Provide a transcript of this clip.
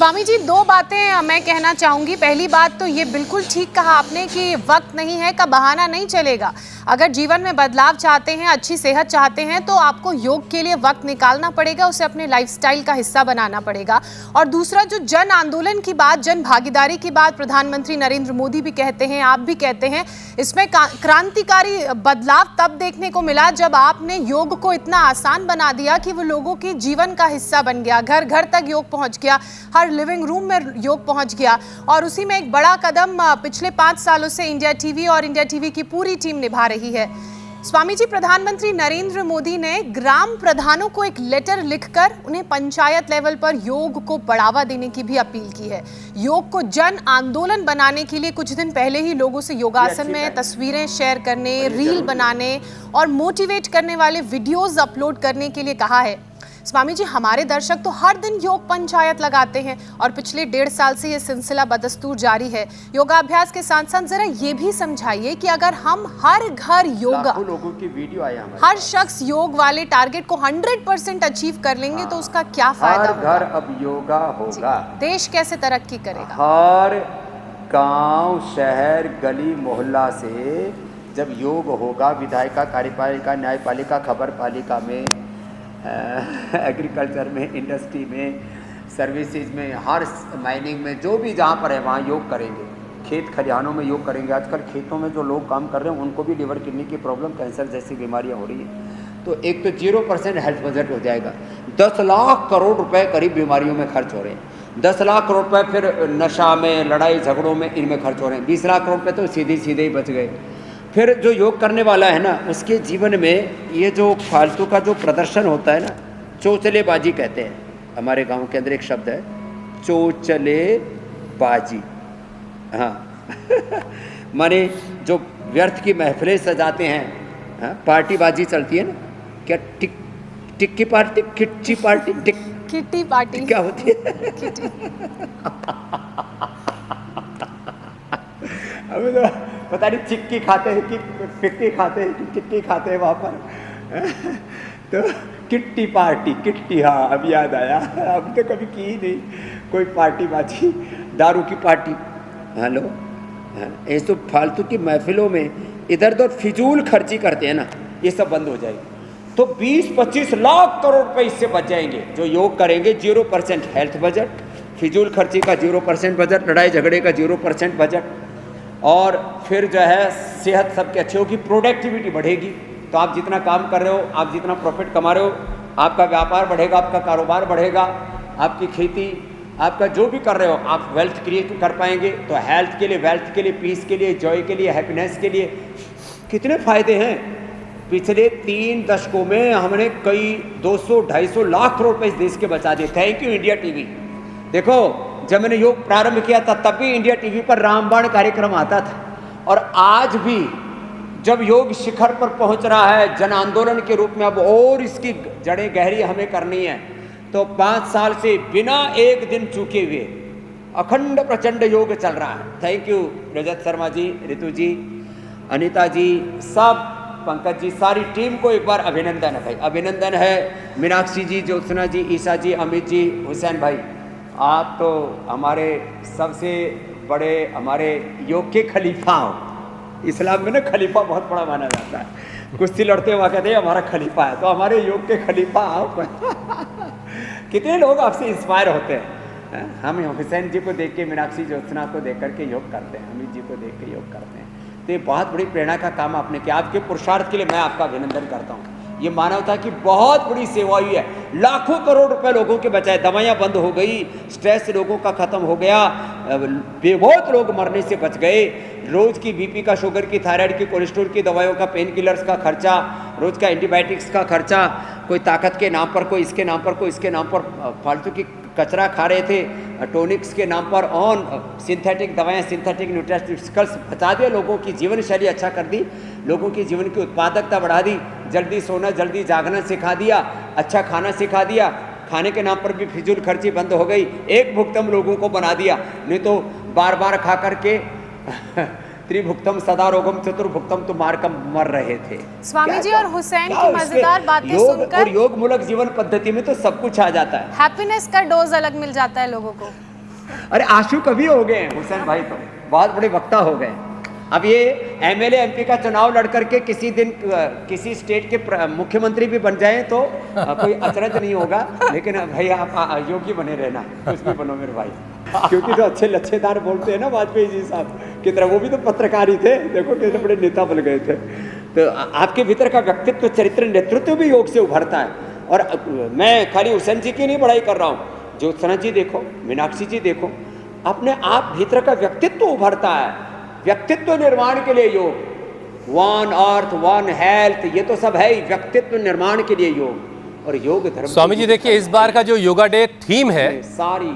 स्वामी जी, दो बातें मैं कहना चाहूँगी। पहली बात तो ये बिल्कुल ठीक कहा आपने कि वक्त नहीं है का बहाना नहीं चलेगा। अगर जीवन में बदलाव चाहते हैं, अच्छी सेहत चाहते हैं, तो आपको योग के लिए वक्त निकालना पड़ेगा, उसे अपने लाइफस्टाइल का हिस्सा बनाना पड़ेगा। और दूसरा, जो जन आंदोलन की बात, जन भागीदारी की बात प्रधानमंत्री नरेंद्र मोदी भी कहते हैं, आप भी कहते हैं, इसमें क्रांतिकारी बदलाव तब देखने को मिला जब आपने योग को इतना आसान बना दिया कि वो लोगों के जीवन का हिस्सा बन गया। घर घर तक योग पहुंच गया, हर लिविंग रूम में योग पहुंच गया। और उसी में एक बड़ा कदम पिछले 5 सालों से इंडिया टीवी और इंडिया टीवी की पूरी टीम निभा रही है। स्वामी जी, प्रधानमंत्री नरेंद्र मोदी ने ग्राम प्रधानों को एक लेटर लिखकर उन्हें पंचायत लेवल पर योग को बढ़ावा देने की भी अपील की है। योग को जन आंदोलन बनाने के लिए कुछ दिन पहले ही लोगों से योगासन में तस्वीरें शेयर करने, रील बनाने और मोटिवेट करने वाले वीडियोस अपलोड करने के लिए कहा है। स्वामी जी, हमारे दर्शक तो हर दिन योग पंचायत लगाते हैं और पिछले 1.5 साल से ये सिलसिला बदस्तूर जारी है। योगाभ्यास के साथ साथ जरा ये भी समझाइए कि अगर हम हर घर योगा, लोगों की वीडियो आया हर शख्स योग वाले टारगेट को 100% अचीव कर लेंगे तो उसका क्या फायदा होगा? हर घर अब योगा होगा, देश कैसे तरक्की करेगा? हर गांव, शहर, गली, मोहल्ला से जब योग होगा, विधायिका, कार्यपालिका, न्यायपालिका, खबर पालिका में, एग्रीकल्चर में, इंडस्ट्री में, सर्विसेज में, हर माइनिंग में, जो भी जहाँ पर है वहाँ योग करेंगे। खेत खलिहानों में योग करेंगे। आजकल खेतों में जो लोग काम कर रहे हैं उनको भी लिवर, किडनी की प्रॉब्लम, कैंसर जैसी बीमारियाँ हो रही हैं। तो एक तो 0% हेल्थ बजट हो जाएगा। 10 लाख करोड़ रुपए करीब बीमारियों में खर्च हो रहे हैं। 10 लाख करोड़ रुपए फिर नशा में, लड़ाई झगड़ों में, इनमें खर्च हो रहे हैं। 20 लाख करोड़ रुपए तो सीधे सीधे ही बच गए। फिर जो योग करने वाला है ना, उसके जीवन में ये जो फालतू का जो प्रदर्शन होता है ना, चोचलेबाजी कहते हैं। हमारे गांव के अंदर एक शब्द है, चोचलेबाजी। हाँ माने जो व्यर्थ की महफिलें सजाते हैं, हाँ, पार्टीबाजी चलती है ना, क्या tikki party, kitty party, kitty party क्या होती है? अभी तो पता नहीं चिक्की खाते हैं कि पिक्की खाते हैं कि किट्टी खाते हैं वहाँ पर। तो किट्टी पार्टी, किट्टी, हाँ अब याद आया। अब तो कभी की ही नहीं कोई पार्टी बाजी, दारू की पार्टी। हेलो, ये तो फालतू की महफिलों में इधर उधर फिजूल खर्ची करते हैं ना, ये सब बंद हो जाएगी। तो 20-25 लाख करोड़ रुपए इससे बच जाएंगे जो योग करेंगे। 0% हेल्थ बजट, फिजूल खर्ची का 0% बजट, लड़ाई झगड़े का 0% बजट, और फिर जो है सेहत सबकी अच्छी होगी, प्रोडक्टिविटी बढ़ेगी। तो आप जितना काम कर रहे हो, आप जितना प्रॉफिट कमा रहे हो, आपका व्यापार बढ़ेगा, आपका कारोबार बढ़ेगा, आपकी खेती, आपका जो भी कर रहे हो, आप वेल्थ क्रिएट कर पाएंगे। तो हेल्थ के लिए, वेल्थ के लिए, पीस के लिए, जॉय के लिए, हैप्पीनेस के लिए कितने फायदे हैं। पिछले 3 दशकों में हमने कई 200-250 लाख करोड़ रुपए इस देश के बचा दिए। Thank you India TV. देखो, जब मैंने योग प्रारंभ किया था तब भी इंडिया टीवी पर रामबाण कार्यक्रम आता था, और आज भी जब योग शिखर पर पहुंच रहा है जन आंदोलन के रूप में, अब और इसकी जड़ें गहरी हमें करनी है, तो 5 साल से बिना एक दिन चूके हुए अखंड प्रचंड योग चल रहा है। थैंक यू रजत शर्मा जी, ऋतु जी, अनीता जी, सब, पंकज जी, सारी टीम को एक बार अभिनंदन है भाई, अभिनंदन है। मीनाक्षी जी, ज्योत्सना जी, ईशा जी, अमित जी, हुसैन भाई, आप तो हमारे सबसे बड़े, हमारे योग के खलीफा हो। इस्लाम में ना खलीफा बहुत बड़ा माना जाता है। कुश्ती लड़ते हुआ कहते हैं हमारा खलीफा है, तो हमारे योग के खलीफा आप। कितने लोग आपसे इंस्पायर होते हैं। हम हुसैन जी को देख के, मीनाक्षी, ज्योत्सना को देख करके योग करते हैं, अमित जी को देख के योग करते हैं। तो ये बहुत बड़ी प्रेरणा का काम आपने किया। आपके पुरुषार्थ के लिए मैं आपका अभिनंदन करता हूँ। ये मानवता की बहुत बड़ी सेवा हुई है। लाखों करोड़ रुपए लोगों के बचाए, दवाइयाँ बंद हो गई, स्ट्रेस लोगों का खत्म हो गया, बहुत लोग मरने से बच गए। रोज की बीपी का, शुगर की, थायराइड की, कोलेस्ट्रॉल की दवाइयों का, पेन किलर्स का खर्चा, रोज का एंटीबायोटिक्स का खर्चा, कोई ताकत के नाम पर, कोई इसके नाम पर, कोई इसके नाम पर फालतू की कचरा खा रहे थे, टॉनिक्स के नाम पर, ऑन सिंथेटिक दवाएं, सिंथेटिक न्यूट्रिशनल्स बचा दिया, लोगों की जीवन शैली अच्छा कर दी, लोगों की जीवन की उत्पादकता बढ़ा दी, जल्दी सोना, जल्दी जागना सिखा दिया, अच्छा खाना सिखा दिया, खाने के नाम पर भी फिजूल खर्ची बंद हो गई, एक भुक्तम लोगों को बना दिया। नहीं तो बार बार खा करके त्रिभुक्तम सदा रोगम चतुर्भुक्तम तो मार कम मर रहे थे। स्वामी जी, और हुसैन की मजेदार बातें सुनकर, और योग मूलक जीवन पद्धति में तो सब कुछ आ जाता है। हैप्पीनेस का डोज अलग मिल जाता है लोगों को। अरे आंसू कभी हो गए हैं हुसैन भाई, तो बहुत बड़े वक्ता हो गए। अब ये एमएलए एमपी का चुनाव लड़ करके किसी दिन किसी स्टेट के मुख्यमंत्री भी बन जाएं तो कोई अचरज नहीं होगा, लेकिन भाई आप योगी बने रहना, कुछ भी बनो मेरे भाई, क्योंकि जो अच्छे लच्छेदार बोलते हैं ना वाजपेयी जी साहब की तरह, वो भी तो पत्रकार ही थे, देखो कितने बड़े नेता बन गए थे। तो आपके भीतर का व्यक्तित्व, चरित्र, नेतृत्व भी योग से उभरता है। और मैं खाली हुसैन जी की नहीं बड़ाई कर रहा हूँ, ज्योत्सना जी देखो, मीनाक्षी जी देखो, अपने आप भीतर का व्यक्तित्व उभरता है। व्यक्तित्व निर्माण के लिए योग, वन अर्थ वन हेल्थ, ये तो सब है ही व्यक्तित्व निर्माण के लिए योग। और योग धर्म। स्वामी जी देखिए, इस बार का जो योगा डे थीम है सारी